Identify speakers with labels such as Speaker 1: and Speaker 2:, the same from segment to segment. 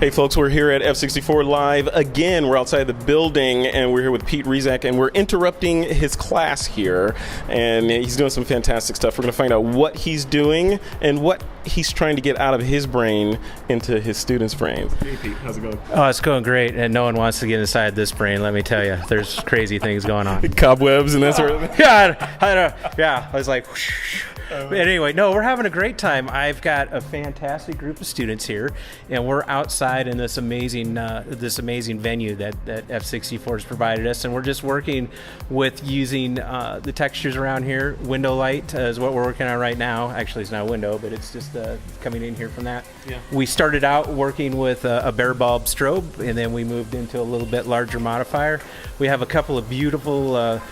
Speaker 1: Hey folks, we're here at f64LIVE again. We're outside the building and we're here with Pete Rezac and we're interrupting his class here, and he's doing some fantastic stuff. We're going to find out what he's doing and what he's trying to get out of his brain into his students' brains. Hey Pete, how's it going?
Speaker 2: Oh, it's going great, and no one wants to get inside this brain, let me tell you. There's crazy things going on.
Speaker 1: Cobwebs and that sort of thing?
Speaker 2: Yeah, I was like, whoosh. But anyway, no, we're having a great time. I've got a fantastic group of students here, and we're outside in this amazing venue that F64 has provided us, and we're just working with using the textures around here. Window light is what we're working on right now. Actually, it's not a window, but it's just coming in here from that. Yeah. We started out working with a bare bulb strobe, and then we moved into a little bit larger modifier. We have a couple of beautiful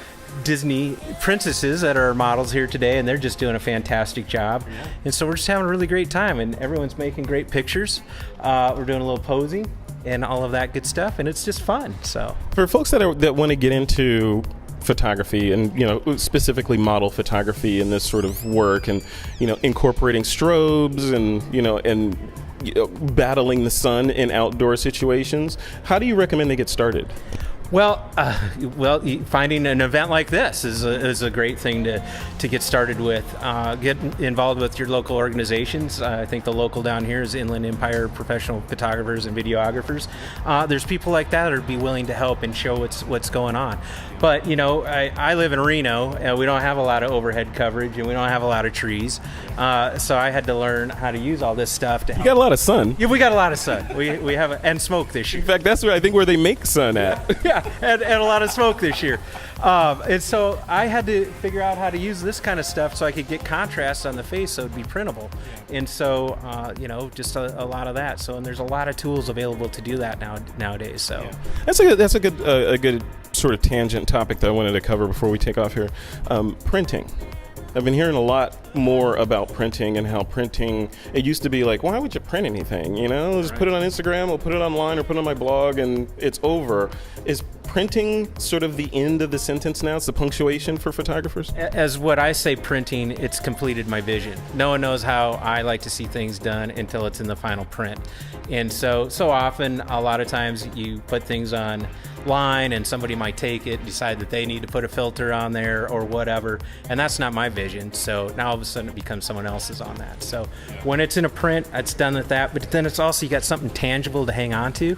Speaker 2: Disney princesses that are models here today, and they're just doing a fantastic job. Yeah. And so we're just having a really great time, and everyone's making great pictures. We're doing a little posing and all of that good stuff, and it's just fun. So
Speaker 1: for folks that want to get into photography and specifically model photography and this sort of work, and incorporating strobes and battling the sun in outdoor situations, how do you recommend they get started?
Speaker 2: Well, finding an event like this is a great thing to get started with. Get involved with your local organizations. I think the local down here is Inland Empire Professional Photographers and Videographers. There's people like that would be willing to help and show what's going on. But I live in Reno. We don't have a lot of overhead coverage, and we don't have a lot of trees. So I had to learn how to use all this stuff to help.
Speaker 1: You got a lot of sun.
Speaker 2: Yeah, we got a lot of sun. We have and smoke this year.
Speaker 1: In fact, that's where they make sun at.
Speaker 2: Yeah. And a lot of smoke this year. And so I had to figure out how to use this kind of stuff so I could get contrast on the face so it'd be printable. And so, just a lot of that. So, and there's a lot of tools available to do that nowadays. So
Speaker 1: yeah. That's a good sort of tangent topic that I wanted to cover before we take off here. Printing. I've been hearing a lot more about printing and how printing, it used to be like, why would you print anything? Just put it on Instagram, or put it online, or put it on my blog, and it's over. Is printing sort of the end of the sentence now? It's the punctuation for photographers?
Speaker 2: As what I say printing, it's completed my vision. No one knows how I like to see things done until it's in the final print. And so often, a lot of times you put things online and somebody might take it and decide that they need to put a filter on there or whatever, and that's not my vision. So now all of a sudden it becomes someone else's on that. So when it's in a print, it's done with that, but then it's also, you got something tangible to hang on to.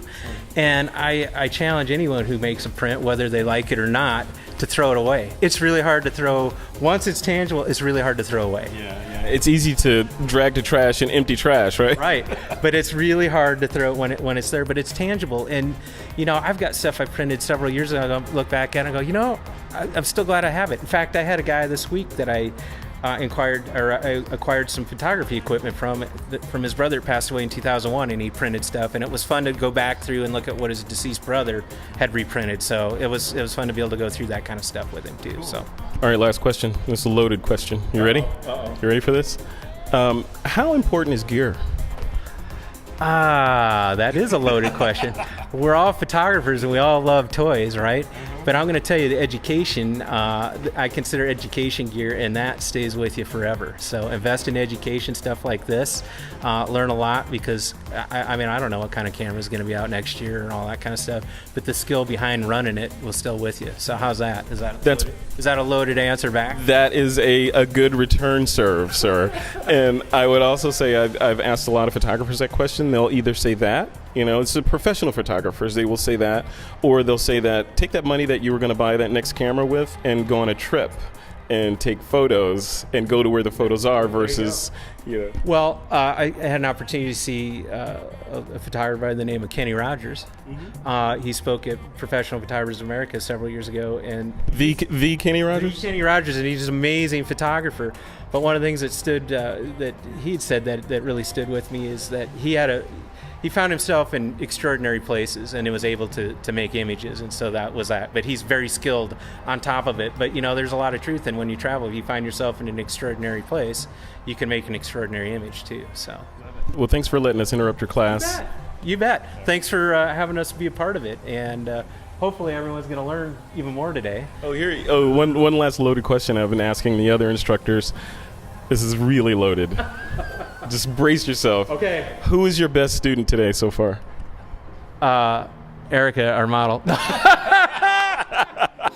Speaker 2: And I challenge anyone who makes a print, whether they like it or not, to throw it away. It's really hard to throw. Once it's tangible, it's really hard to throw away.
Speaker 1: Yeah. It's easy to drag to trash and empty trash, right?
Speaker 2: Right. But it's really hard to throw it when it's there, but it's tangible. And, I've got stuff I printed several years ago. I look back at it and go, I'm still glad I have it. In fact, I had a guy this week that I acquired some photography equipment from his brother who passed away in 2001, and he printed stuff, and it was fun to go back through and look at what his deceased brother had reprinted. So it was fun to be able to go through that kind of stuff with him too. Cool. So
Speaker 1: all right, last question. This is a loaded question. You ready? You ready for this? How important is gear?
Speaker 2: That is a loaded question. We're all photographers and we all love toys, right? But I'm going to tell you the education, I consider education gear, and that stays with you forever. So invest in education, stuff like this. Learn a lot, because I don't know what kind of camera is going to be out next year and all that kind of stuff, but the skill behind running it will still with you. So how's that? Is that a loaded answer back?
Speaker 1: That is a good return serve, sir. And I would also say I've asked a lot of photographers that question. They'll either say that, it's the professional photographers, they will say that, or they'll say that, take that money that you were going to buy that next camera with and go on a trip and take photos and go to where the photos are versus,
Speaker 2: Well, I had an opportunity to see a photographer by the name of Kenny Rogers. Mm-hmm. He spoke at Professional Photographers of America several years ago, and
Speaker 1: the Kenny Rogers?
Speaker 2: The Kenny Rogers, and he's an amazing photographer. But one of the things that he'd said that really stood with me is that he found himself in extraordinary places, and he was able to make images, and so that was that. But he's very skilled on top of it. But there's a lot of truth in when you travel. If you find yourself in an extraordinary place, you can make an extraordinary image too. So,
Speaker 1: well, thanks for letting us interrupt your class.
Speaker 2: You bet. Thanks for having us be a part of it, and hopefully everyone's going to learn even more today.
Speaker 1: One last loaded question I've been asking the other instructors. This is really loaded. Just brace yourself.
Speaker 2: Okay.
Speaker 1: Who is your best student today so far?
Speaker 2: Erica, our model.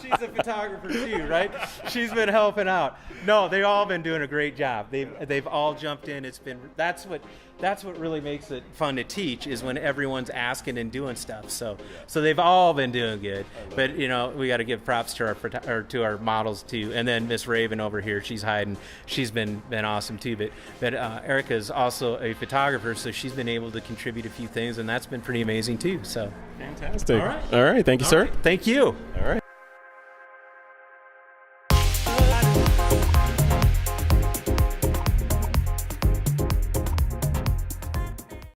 Speaker 2: She's a photographer too, right? She's been helping out. No, they've all been doing a great job. They've all jumped in. That's what really makes it fun to teach, is when everyone's asking and doing stuff. So they've all been doing good. But we got to give props to our models too. And then Miss Raven over here, she's hiding. She's been awesome too. But Erica is also a photographer, so she's been able to contribute a few things, and that's been pretty amazing too. So
Speaker 1: fantastic.
Speaker 2: All right.
Speaker 1: All right. Thank you, sir.
Speaker 2: Thank you.
Speaker 1: All right.